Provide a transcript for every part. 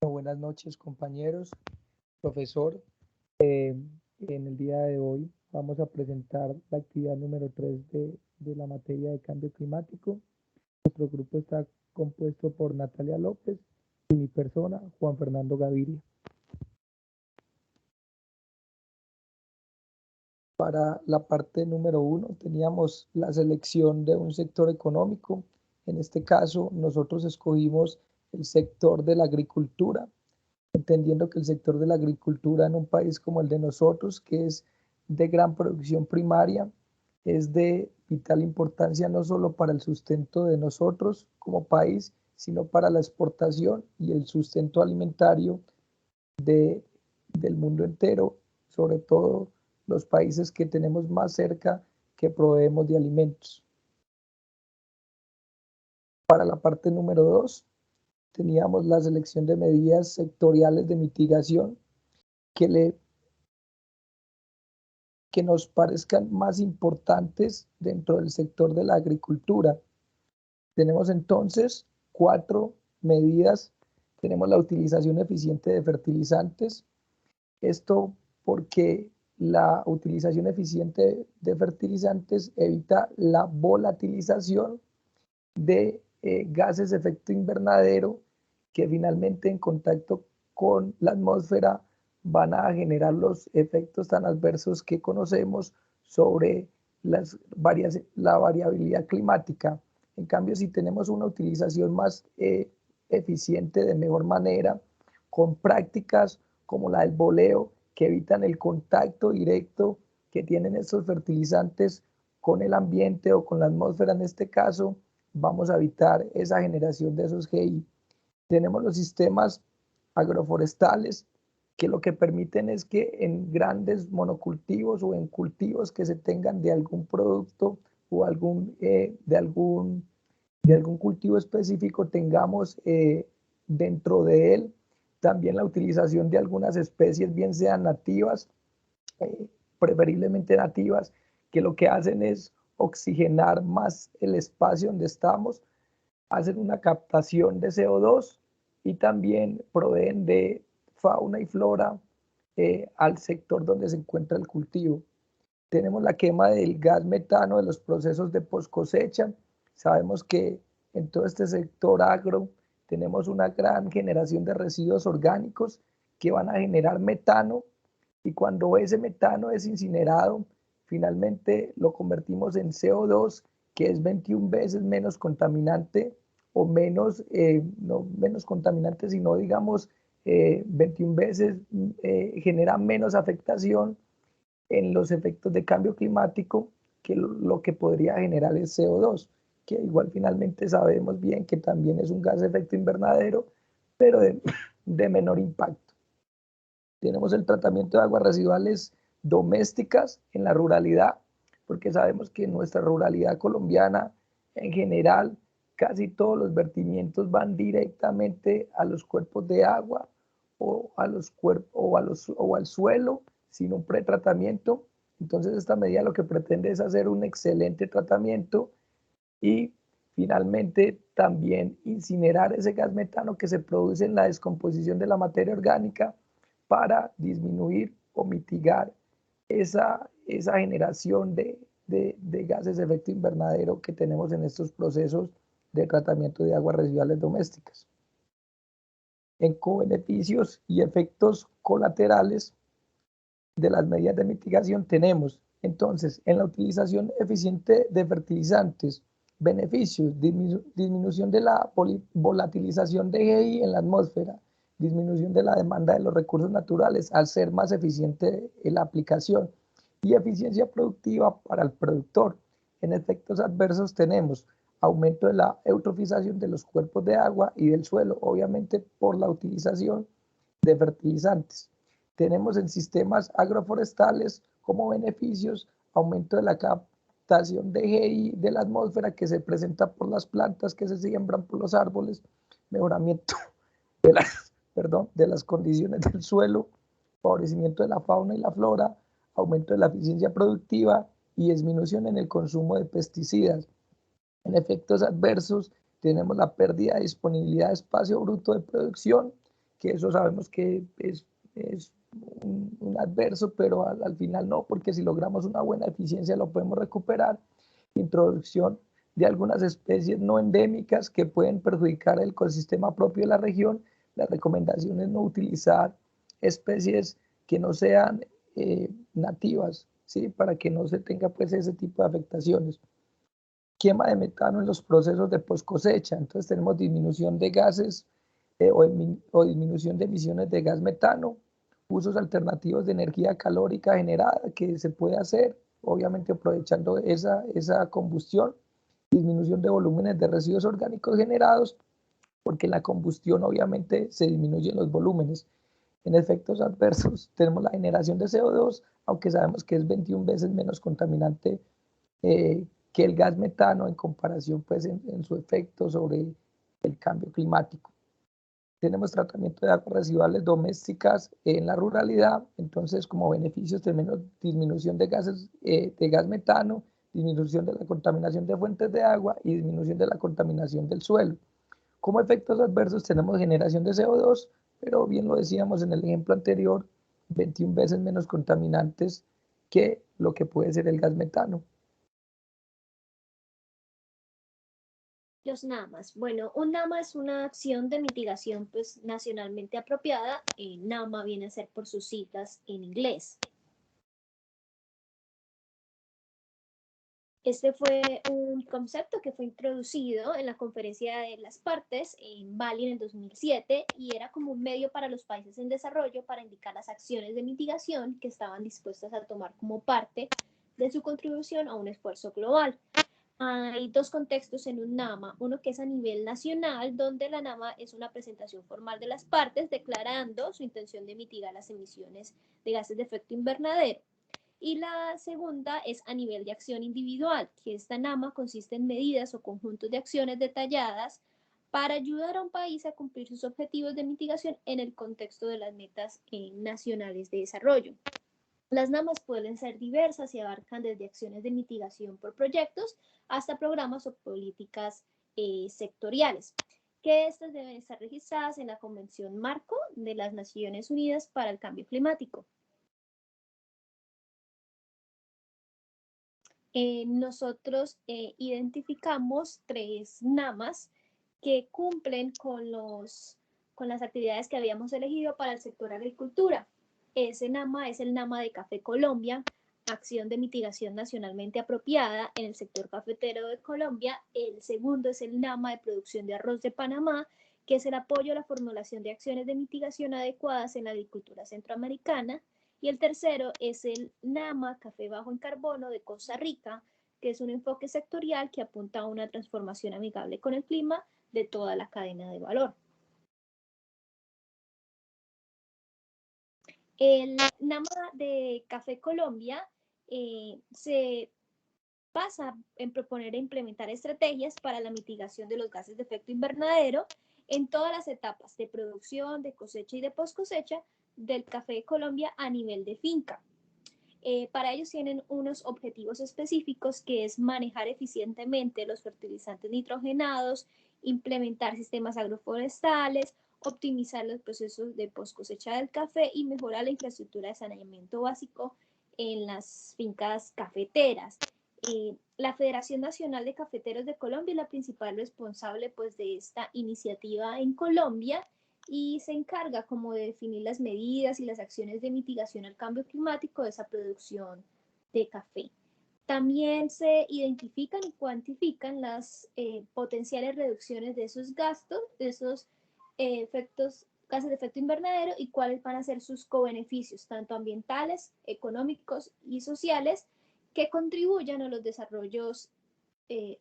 Buenas noches, compañeros, profesor. Eh, en el día de hoy vamos a presentar la actividad número 3 de la materia de cambio climático. Nuestro grupo está compuesto por Natalia López y mi persona, Juan Fernando Gaviria. Para la parte número 1 teníamos la selección de un sector económico. En este caso, nosotros escogimos el sector de la agricultura, entendiendo que el sector de la agricultura en un país como el de nosotros, que es de gran producción primaria, es de vital importancia no solo para el sustento de nosotros como país, sino para la exportación y el sustento alimentario de, del mundo entero, sobre todo los países que tenemos más cerca que proveemos de alimentos. Para la parte número 2, teníamos la selección de medidas sectoriales de mitigación que le que nos parezcan más importantes dentro del sector de la agricultura. Tenemos entonces 4 medidas. Tenemos la utilización eficiente de fertilizantes. Esto porque la utilización eficiente de fertilizantes evita la volatilización de gases de efecto invernadero que finalmente en contacto con la atmósfera van a generar los efectos tan adversos que conocemos sobre la variabilidad climática. En cambio, si tenemos una utilización más eficiente, de mejor manera, con prácticas como la del boleo, que evitan el contacto directo que tienen estos fertilizantes con el ambiente o con la atmósfera en este caso, vamos a evitar esa generación de esos GI. Tenemos los sistemas agroforestales que lo que permiten es que en grandes monocultivos o en cultivos que se tengan de algún producto o de algún cultivo específico tengamos dentro de él también la utilización de algunas especies, bien sean nativas, preferiblemente nativas, que lo que hacen es oxigenar más el espacio donde estamos, hacen una captación de CO2 y también proveen de fauna y flora al sector donde se encuentra el cultivo. Tenemos la quema del gas metano de los procesos de post cosecha. Sabemos que en todo este sector agro tenemos una gran generación de residuos orgánicos que van a generar metano y cuando ese metano es incinerado, finalmente lo convertimos en CO2, que es 21 veces menos contaminante o menos, no menos contaminante, sino digamos 21 veces genera menos afectación en los efectos de cambio climático que lo que podría generar el CO2, que igual finalmente sabemos bien que también es un gas de efecto invernadero, pero de menor impacto. Tenemos el tratamiento de aguas residuales domésticas en la ruralidad, porque sabemos que en nuestra ruralidad colombiana en general casi todos los vertimientos van directamente a los cuerpos de agua o, a los cuerpos, o al suelo sin un pretratamiento. Entonces esta medida lo que pretende es hacer un excelente tratamiento y finalmente también incinerar ese gas metano que se produce en la descomposición de la materia orgánica para disminuir o mitigar esa generación de gases de efecto invernadero que tenemos en estos procesos de tratamiento de aguas residuales domésticas. En co-beneficios y efectos colaterales de las medidas de mitigación tenemos entonces en la utilización eficiente de fertilizantes, beneficios, disminución de la volatilización de GI en la atmósfera, disminución de la demanda de los recursos naturales al ser más eficiente en la aplicación y eficiencia productiva para el productor. En efectos adversos tenemos aumento de la eutrofización de los cuerpos de agua y del suelo, obviamente por la utilización de fertilizantes. Tenemos en sistemas agroforestales como beneficios aumento de la captación de GI de la atmósfera que se presenta por las plantas que se siembran por los árboles, mejoramiento de las, perdón, de las condiciones del suelo, favorecimiento de la fauna y la flora, aumento de la eficiencia productiva y disminución en el consumo de pesticidas. En efectos adversos tenemos la pérdida de disponibilidad de espacio bruto de producción que eso sabemos que es un adverso, pero al final no, porque si logramos una buena eficiencia lo podemos recuperar. Introducción de algunas especies no endémicas que pueden perjudicar el ecosistema propio de la región. La recomendación es no utilizar especies que no sean nativas, ¿sí? Para que no se tenga pues ese tipo de afectaciones. Quema de metano en los procesos de post cosecha. Entonces tenemos disminución de gases o disminución de emisiones de gas metano, usos alternativos de energía calórica generada que se puede hacer, obviamente aprovechando esa combustión, disminución de volúmenes de residuos orgánicos generados, porque en la combustión obviamente se disminuyen los volúmenes. En efectos adversos tenemos la generación de CO2, aunque sabemos que es 21 veces menos contaminante que el gas metano en comparación pues en su efecto sobre el cambio climático. Tenemos tratamiento de aguas residuales domésticas en la ruralidad, entonces como beneficios tenemos disminución de gases de gas metano, disminución de la contaminación de fuentes de agua y disminución de la contaminación del suelo. Como efectos adversos tenemos generación de CO2, pero bien lo decíamos en el ejemplo anterior, 21 veces menos contaminantes que lo que puede ser el gas metano. Los NAMAs. Bueno, un NAMA es una acción de mitigación pues, nacionalmente apropiada. NAMA viene a ser por sus siglas en inglés. Este fue un concepto que fue introducido en la Conferencia de las Partes en Bali en el 2007 y era como un medio para los países en desarrollo para indicar las acciones de mitigación que estaban dispuestas a tomar como parte de su contribución a un esfuerzo global. Hay dos contextos en un NAMA, uno que es a nivel nacional, donde la NAMA es una presentación formal de las partes declarando su intención de mitigar las emisiones de gases de efecto invernadero. Y la segunda es a nivel de acción individual, que esta NAMA consiste en medidas o conjuntos de acciones detalladas para ayudar a un país a cumplir sus objetivos de mitigación en el contexto de las metas nacionales de desarrollo. Las NAMAs pueden ser diversas y abarcan desde acciones de mitigación por proyectos hasta programas o políticas sectoriales, que estas deben estar registradas en la Convención Marco de las Naciones Unidas para el Cambio Climático. Nosotros identificamos 3 NAMAs que cumplen con las actividades que habíamos elegido para el sector agricultura. Ese NAMA es el NAMA de Café Colombia, acción de mitigación nacionalmente apropiada en el sector cafetero de Colombia. El segundo es el NAMA de producción de arroz de Panamá, que es el apoyo a la formulación de acciones de mitigación adecuadas en la agricultura centroamericana. Y el tercero es el NAMA, Café Bajo en Carbono de Costa Rica, que es un enfoque sectorial que apunta a una transformación amigable con el clima de toda la cadena de valor. El NAMA de Café Colombia se basa en proponer e implementar estrategias para la mitigación de los gases de efecto invernadero en todas las etapas de producción, de cosecha y de post cosecha del café de Colombia a nivel de finca. Para ellos tienen unos objetivos específicos que es manejar eficientemente los fertilizantes nitrogenados, implementar sistemas agroforestales, optimizar los procesos de post cosecha del café y mejorar la infraestructura de saneamiento básico en las fincas cafeteras. La Federación Nacional de Cafeteros de Colombia es la principal responsable pues, de esta iniciativa en Colombia y se encarga como de definir las medidas y las acciones de mitigación al cambio climático de esa producción de café. También se identifican y cuantifican las potenciales reducciones de esos gastos, de esos gases de efecto invernadero y cuáles van a ser sus cobeneficios, tanto ambientales, económicos y sociales, que contribuyan a los desarrollos,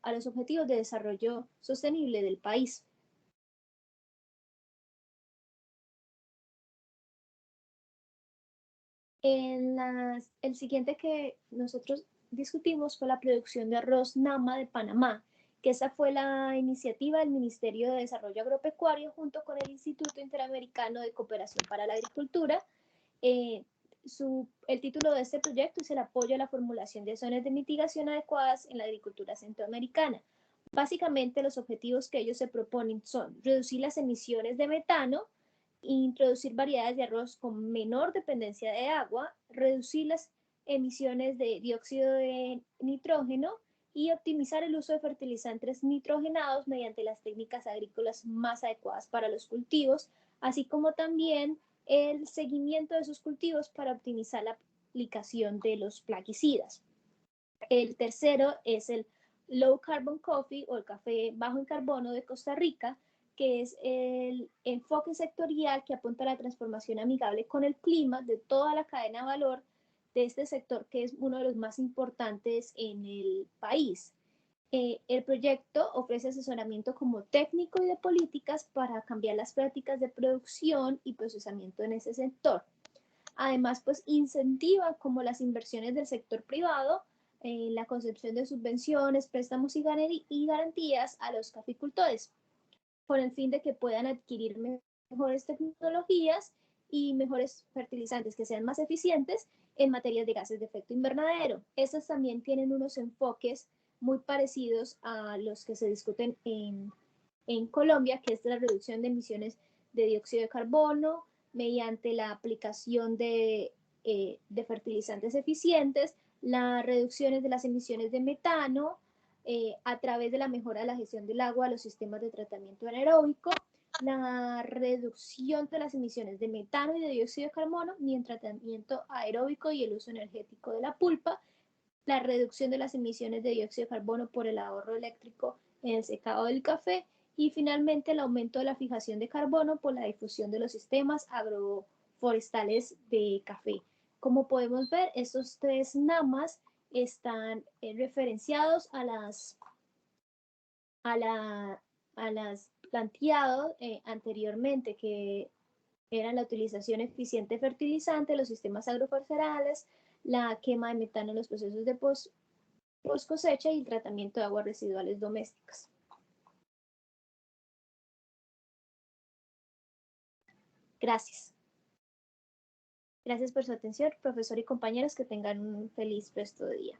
a los objetivos de desarrollo sostenible del país. El siguiente que nosotros discutimos fue la producción de arroz NAMA de Panamá, que esa fue la iniciativa del Ministerio de Desarrollo Agropecuario junto con el Instituto Interamericano de Cooperación para la Agricultura. El título de este proyecto es el apoyo a la formulación de zonas de mitigación adecuadas en la agricultura centroamericana. Básicamente los objetivos que ellos se proponen son reducir las emisiones de metano, introducir variedades de arroz con menor dependencia de agua, reducir las emisiones de dióxido de nitrógeno y optimizar el uso de fertilizantes nitrogenados mediante las técnicas agrícolas más adecuadas para los cultivos, así como también el seguimiento de esos cultivos para optimizar la aplicación de los plaguicidas. El tercero es el Low Carbon Coffee o el café bajo en carbono de Costa Rica, que es el enfoque sectorial que apunta a la transformación amigable con el clima de toda la cadena de valor de este sector, que es uno de los más importantes en el país. El proyecto ofrece asesoramiento como técnico y de políticas para cambiar las prácticas de producción y procesamiento en ese sector. Además, pues incentiva como las inversiones del sector privado, la concepción de subvenciones, préstamos y garantías a los caficultores, con el fin de que puedan adquirir mejores tecnologías y mejores fertilizantes que sean más eficientes en materia de gases de efecto invernadero. Estos también tienen unos enfoques muy parecidos a los que se discuten en Colombia, que es la reducción de emisiones de dióxido de carbono mediante la aplicación de fertilizantes eficientes, las reducciones de las emisiones de metano, a través de la mejora de la gestión del agua, los sistemas de tratamiento anaeróbico, la reducción de las emisiones de metano y de dióxido de carbono, y el tratamiento aeróbico y el uso energético de la pulpa, la reducción de las emisiones de dióxido de carbono por el ahorro eléctrico en el secado del café y finalmente el aumento de la fijación de carbono por la difusión de los sistemas agroforestales de café. Como podemos ver, estos tres NAMAs están referenciados a las planteado anteriormente, que eran la utilización eficiente de fertilizante, los sistemas agroforestales, la quema de metano en los procesos de post cosecha y el tratamiento de aguas residuales domésticas. Gracias. Gracias por su atención, profesor y compañeros, que tengan un feliz resto de día.